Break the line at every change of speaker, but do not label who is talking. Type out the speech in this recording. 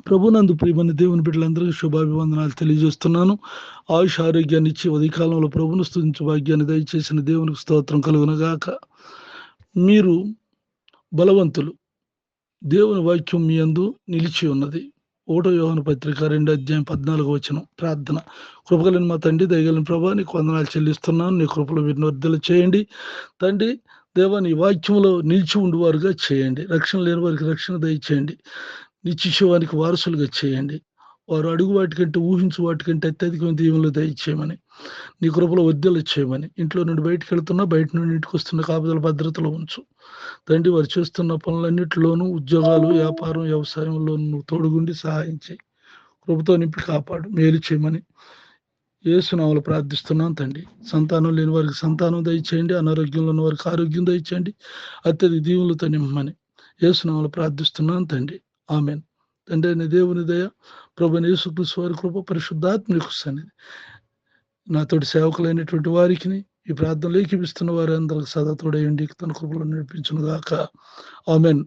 ప్రభునందు ప్రియమైన దేవుని బిడ్డలందరికీ శుభాభివందనాలు తెలియజేస్తున్నాను. ఆయుష్ ఆరోగ్యాన్ని ఇచ్చి ఉదయకాలంలో ప్రభును స్తుతించే భాగ్యాన్ని దయచేసిన దేవునికి స్తోత్రం కలుగునగాక. మీరు బలవంతులు, దేవుని వాక్యం మీ యందు నిలిచి ఉన్నది. 1 యోహాను పత్రిక 2:14 ప్రార్థన. కృపగలిగిన మా తండ్రి, దయగలిగిన ప్రభా, నీకు వందనాలు చెల్లిస్తున్నాను. నీ కృపలో వీరిని వర్ధలు చేయండి తండ్రి. దేవా, నీ వాక్యంలో నిలిచి ఉండువారుగా చేయండి. రక్షణ లేని వారికి రక్షణ దయచేయండి. నిత్యశివానికి వారసులుగా చేయండి. వారు అడుగు వాటికంటే, ఊహించు వాటికంటే అత్యధికమైన దీవెనలు దయచేయమని, నీ కృపలో వర్ధలు చేయమని, ఇంట్లో నుండి బయటకు వెళ్తున్నా, బయట నుండి ఇంటికి వస్తున్న కాపుదల భద్రతలో ఉంచు తండ్రి. వారు చేస్తున్న పనులన్నింటిలోనూ, ఉద్యోగాలు, వ్యాపారం, వ్యవసాయంలో నువ్వు తోడుగుండి సహాయం చేయి. కృపతో నింపి కాపాడు, మేలు చేయమని యేసునామములో ప్రార్థిస్తున్నాను తండ్రి. సంతానం లేని వారికి సంతానం దయచేయండి. అనారోగ్యంలో ఉన్న వారికి ఆరోగ్యం దయచేయండి. అత్యధిక దీవులతో నిమ్మని యేసునామములో ప్రార్థిస్తున్నాను తండ్రి. ఆమెన్. తండ్రి అయిన దేవుని దయ, ప్రభువైన యేసుక్రీస్తు వారి కృప, పరిశుద్ధాత్మకు సన్నిధి నాతోటి సేవకులైనటువంటి వారికి, ఈ ప్రార్థనలు ఏకీపిస్తున్న వారందరికి సదా తోడై ఉండి తన కృపలో నడిపించును గాక. ఆమెన్.